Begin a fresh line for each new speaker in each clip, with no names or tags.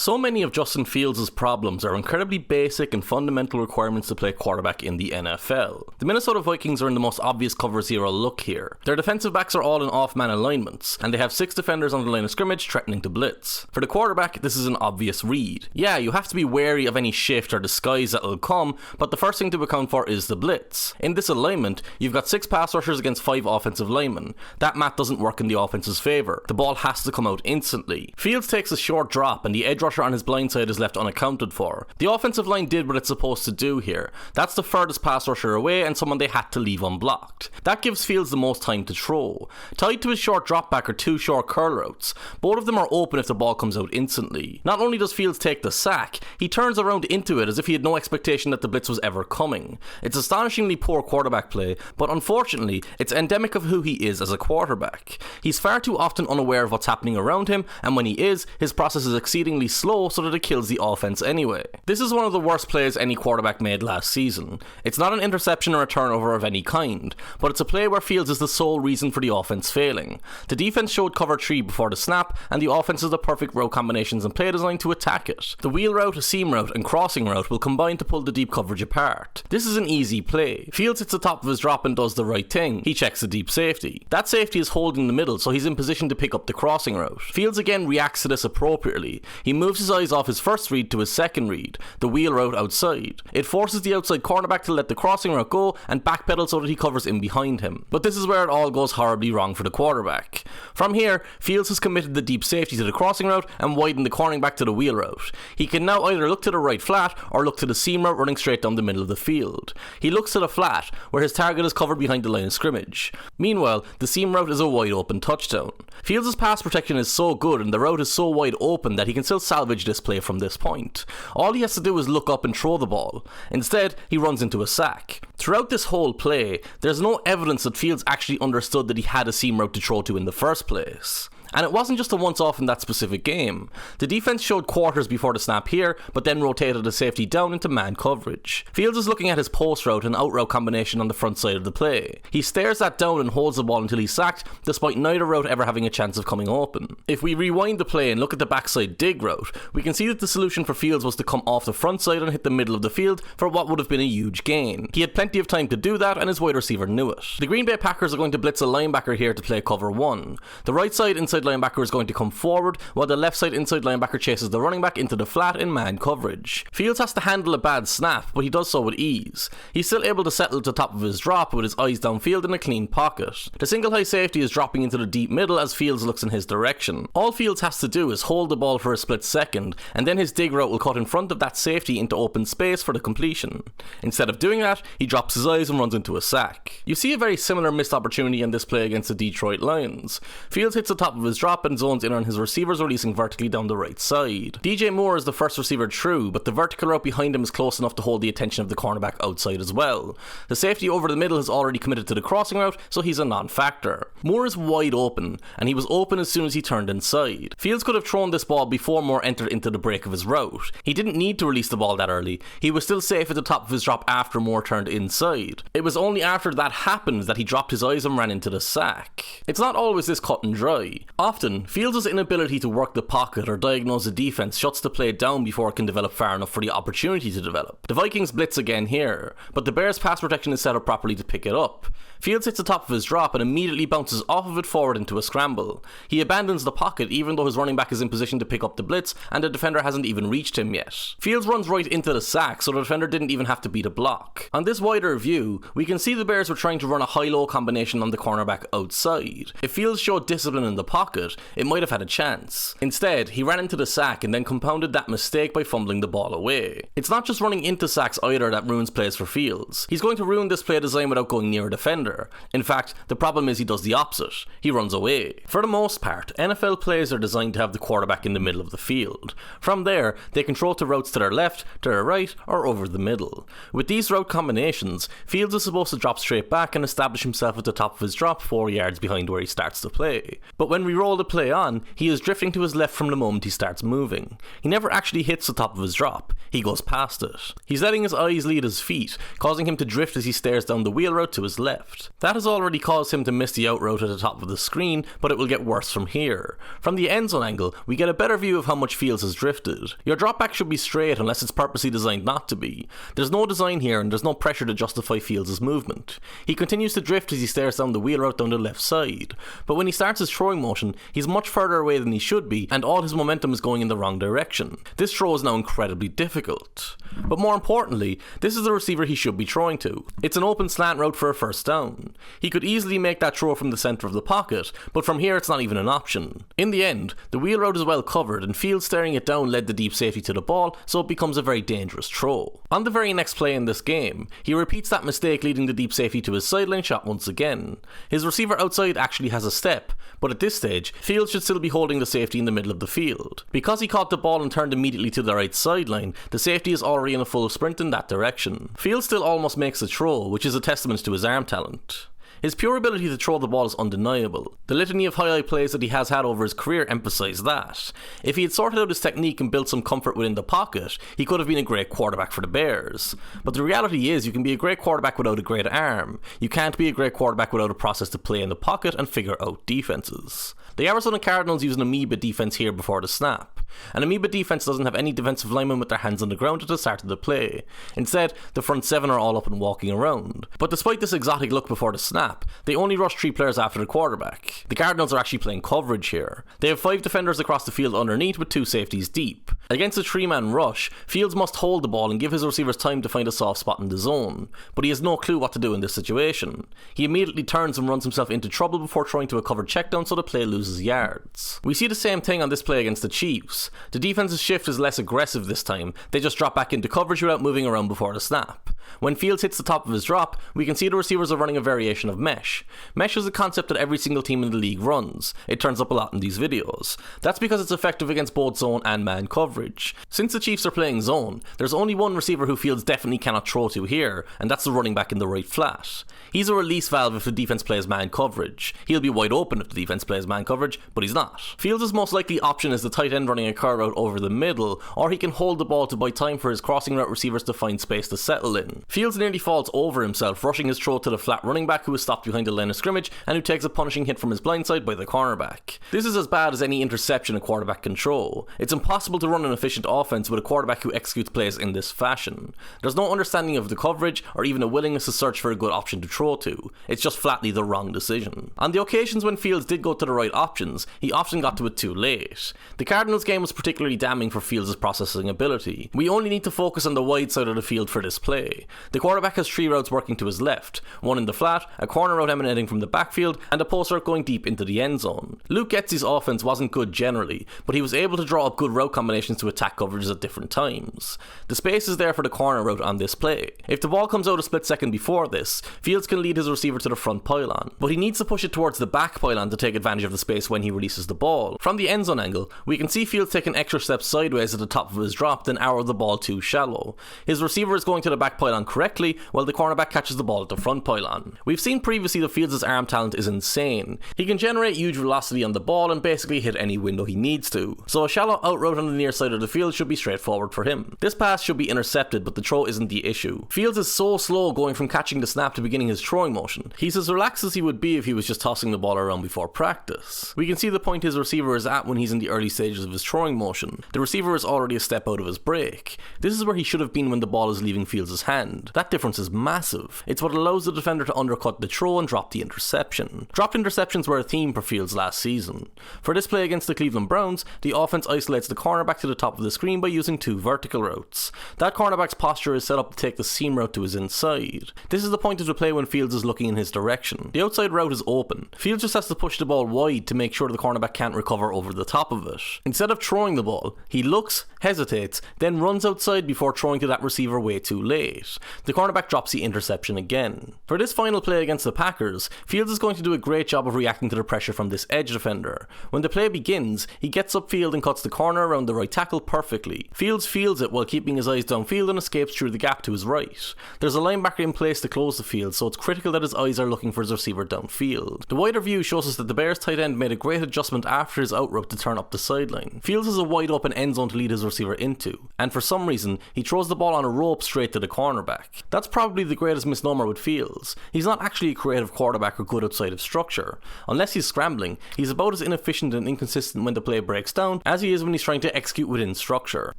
So many of Justin Fields' problems are incredibly basic and fundamental requirements to play quarterback in the NFL. The Minnesota Vikings are in the most obvious cover zero look here. Their defensive backs are all in off-man alignments, and they have 6 defenders on the line of scrimmage threatening to blitz. For the quarterback, this is an obvious read. Yeah, you have to be wary of any shift or disguise that will come, but the first thing to account for is the blitz. In this alignment, you've got 6 pass rushers against 5 offensive linemen. That math doesn't work in the offense's favour. The ball has to come out instantly. Fields takes a short drop, and the edge rusher on his blind side is left unaccounted for. The offensive line did what it's supposed to do here. That's the furthest pass rusher away and someone they had to leave unblocked. That gives Fields the most time to throw. Tied to his short drop back are 2 short curl routes. Both of them are open if the ball comes out instantly. Not only does Fields take the sack, he turns around into it as if he had no expectation that the blitz was ever coming. It's astonishingly poor quarterback play, but unfortunately, it's endemic of who he is as a quarterback. He's far too often unaware of what's happening around him, and when he is, his process is exceedingly slow so that it kills the offense anyway. This is one of the worst plays any quarterback made last season. It's not an interception or a turnover of any kind, but it's a play where Fields is the sole reason for the offense failing. The defense showed cover 3 before the snap, and the offense has the perfect route combinations and play design to attack it. The wheel route, seam route, and crossing route will combine to pull the deep coverage apart. This is an easy play. Fields hits the top of his drop and does the right thing. He checks the deep safety. That safety is holding the middle, so he's in position to pick up the crossing route. Fields again reacts to this appropriately. He moves his eyes off his first read to his second read, the wheel route outside. It forces the outside cornerback to let the crossing route go and backpedal so that he covers in behind him. But this is where it all goes horribly wrong for the quarterback. From here, Fields has committed the deep safety to the crossing route and widened the cornerback to the wheel route. He can now either look to the right flat or look to the seam route running straight down the middle of the field. He looks to the flat, where his target is covered behind the line of scrimmage. Meanwhile, the seam route is a wide open touchdown. Fields' pass protection is so good and the route is so wide open that he can still salvage this play from this point. All he has to do is look up and throw the ball. Instead, he runs into a sack. Throughout this whole play, there's no evidence that Fields actually understood that he had a seam route to throw to in the first place. And it wasn't just a once-off in that specific game. The defense showed quarters before the snap here, but then rotated the safety down into man coverage. Fields is looking at his post route and out route combination on the front side of the play. He stares that down and holds the ball until he's sacked, despite neither route ever having a chance of coming open. If we rewind the play and look at the backside dig route, we can see that the solution for Fields was to come off the front side and hit the middle of the field for what would have been a huge gain. He had plenty of time to do that, and his wide receiver knew it. The Green Bay Packers are going to blitz a linebacker here to play cover 1. The right side inside linebacker is going to come forward, while the left side inside linebacker chases the running back into the flat in man coverage. Fields has to handle a bad snap, but he does so with ease. He's still able to settle at the top of his drop with his eyes downfield in a clean pocket. The single high safety is dropping into the deep middle as Fields looks in his direction. All Fields has to do is hold the ball for a split second, and then his dig route will cut in front of that safety into open space for the completion. Instead of doing that, he drops his eyes and runs into a sack. You see a very similar missed opportunity in this play against the Detroit Lions. Fields hits the top of his drop and zones in on his receivers releasing vertically down the right side. DJ Moore is the first receiver through, but the vertical route behind him is close enough to hold the attention of the cornerback outside as well. The safety over the middle has already committed to the crossing route, so he's a non-factor. Moore is wide open, and he was open as soon as he turned inside. Fields could have thrown this ball before Moore entered into the break of his route. He didn't need to release the ball that early. He was still safe at the top of his drop after Moore turned inside. It was only after that happened that he dropped his eyes and ran into the sack. It's not always this cut and dry. Often, Fields' inability to work the pocket or diagnose the defense shuts the play down before it can develop far enough for the opportunity to develop. The Vikings blitz again here, but the Bears' pass protection is set up properly to pick it up. Fields hits the top of his drop and immediately bounces off of it forward into a scramble. He abandons the pocket even though his running back is in position to pick up the blitz and the defender hasn't even reached him yet. Fields runs right into the sack, so the defender didn't even have to beat a block. On this wider view, we can see the Bears were trying to run a high-low combination on the cornerback outside. If Fields showed discipline in the pocket, it might have had a chance. Instead, he ran into the sack and then compounded that mistake by fumbling the ball away. It's not just running into sacks either that ruins plays for Fields. He's going to ruin this play design without going near a defender. In fact, the problem is he does the opposite. He runs away. For the most part, NFL plays are designed to have the quarterback in the middle of the field. From there, they can throw to routes to their left, to their right, or over the middle. With these route combinations, Fields is supposed to drop straight back and establish himself at the top of his drop 4 yards behind where he starts to play. But when we we roll the play on, he is drifting to his left from the moment he starts moving. He never actually hits the top of his drop, he goes past it. He's letting his eyes lead his feet, causing him to drift as he stares down the wheel route to his left. That has already caused him to miss the out route at the top of the screen, but it will get worse from here. From the end zone angle, we get a better view of how much Fields has drifted. Your drop back should be straight unless it's purposely designed not to be. There's no design here and there's no pressure to justify Fields' movement. He continues to drift as he stares down the wheel route down the left side, but when he starts his throwing motion, he's much further away than he should be, and all his momentum is going in the wrong direction. This throw is now incredibly difficult. But more importantly, this is the receiver he should be throwing to. It's an open slant route for a first down. He could easily make that throw from the centre of the pocket, but from here it's not even an option. In the end, the wheel route is well covered, and Fields staring it down led the deep safety to the ball, so it becomes a very dangerous throw. On the very next play in this game, he repeats that mistake, leading the deep safety to his sideline shot once again. His receiver outside actually has a step, but at this stage, Fields should still be holding the safety in the middle of the field. Because he caught the ball and turned immediately to the right sideline, the safety is already in a full sprint in that direction. Fields still almost makes a throw, which is a testament to his arm talent. His pure ability to throw the ball is undeniable. The litany of highlight plays that he has had over his career emphasise that. If he had sorted out his technique and built some comfort within the pocket, he could have been a great quarterback for the Bears. But the reality is, you can be a great quarterback without a great arm. You can't be a great quarterback without a process to play in the pocket and figure out defenses. The Arizona Cardinals use an amoeba defense here before the snap. An amoeba defense doesn't have any defensive linemen with their hands on the ground at the start of the play. Instead, the front seven are all up and walking around. But despite this exotic look before the snap, they only rush 3 players after the quarterback. The Cardinals are actually playing coverage here. They have 5 defenders across the field underneath with 2 safeties deep. Against a 3-man rush, Fields must hold the ball and give his receivers time to find a soft spot in the zone, but he has no clue what to do in this situation. He immediately turns and runs himself into trouble before throwing to a covered checkdown, so the play loses yards. We see the same thing on this play against the Chiefs. The defense's shift is less aggressive this time. They just drop back into coverage without moving around before the snap. When Fields hits the top of his drop, we can see the receivers are running a variation of mesh. Mesh is a concept that every single team in the league runs. It turns up a lot in these videos. That's because it's effective against both zone and man coverage. Since the Chiefs are playing zone, there's only one receiver who Fields definitely cannot throw to here, and that's the running back in the right flat. He's a release valve if the defense plays man coverage. He'll be wide open if the defense plays man coverage, but he's not. Fields' most likely option is the tight end running a curl route over the middle, or he can hold the ball to buy time for his crossing route receivers to find space to settle in. Fields nearly falls over himself, rushing his throw to the flat running back who is stopped behind the line of scrimmage and who takes a punishing hit from his blind side by the cornerback. This is as bad as any interception a quarterback can throw. It's impossible to run an efficient offense with a quarterback who executes plays in this fashion. There's no understanding of the coverage or even a willingness to search for a good option to throw to. It's just flatly the wrong decision. On the occasions when Fields did go to the right options, he often got to it too late. The Cardinals game was particularly damning for Fields' processing ability. We only need to focus on the wide side of the field for this play. The quarterback has 3 routes working to his left, one in the flat, a corner route emanating from the backfield, and a post route going deep into the end zone. Luke Getsy's offense wasn't good generally, but he was able to draw up good route combinations to attack coverages at different times. The space is there for the corner route on this play. If the ball comes out a split second before this, Fields can lead his receiver to the front pylon, but he needs to push it towards the back pylon to take advantage of the space when he releases the ball. From the end zone angle, we can see Fields take an extra step sideways at the top of his drop, then arrow the ball too shallow. His receiver is going to the back pylon correctly, while the cornerback catches the ball at the front pylon. We've seen previously that Fields' arm talent is insane. He can generate huge velocity on the ball and basically hit any window he needs to, so a shallow out route on the near side of the field should be straightforward for him. This pass should be intercepted, but the throw isn't the issue. Fields is so slow going from catching the snap to beginning his throwing motion. He's as relaxed as he would be if he was just tossing the ball around before practice. We can see the point his receiver is at when he's in the early stages of his throwing motion. The receiver is already a step out of his break. This is where he should have been when the ball is leaving Fields' hand. That difference is massive. It's what allows the defender to undercut the throw and drop the interception. Dropped interceptions were a theme for Fields last season. For this play against the Cleveland Browns, the offense isolates the cornerback to the top of the screen by using 2 vertical routes. That cornerback's posture is set up to take the seam route to his inside. This is the point of the play when Fields is looking in his direction. The outside route is open. Fields just has to push the ball wide to make sure the cornerback can't recover over the top of it. Instead of throwing the ball, he looks, hesitates, then runs outside before throwing to that receiver way too late. The cornerback drops the interception again. For this final play against the Packers, Fields is going to do a great job of reacting to the pressure from this edge defender. When the play begins, he gets upfield and cuts the corner around the right tackle perfectly. Fields fields it while keeping his eyes downfield and escapes through the gap to his right. There's a linebacker in place to close the field, so it's critical that his eyes are looking for his receiver downfield. The wider view shows us that the Bears tight end made a great adjustment after his out route to turn up the sideline. Fields has a wide open end zone to lead his receiver into, and for some reason, he throws the ball on a rope straight to the cornerback. That's probably the greatest misnomer with Fields. He's not actually a creative quarterback or good outside of structure. Unless he's scrambling, he's about as inefficient and inconsistent when the play breaks down as he is when he's trying to execute within structure.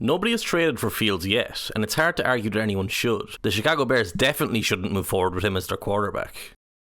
Nobody has traded for Fields yet, and it's hard to argue that anyone should. The Chicago Bears definitely shouldn't move forward with him as their quarterback.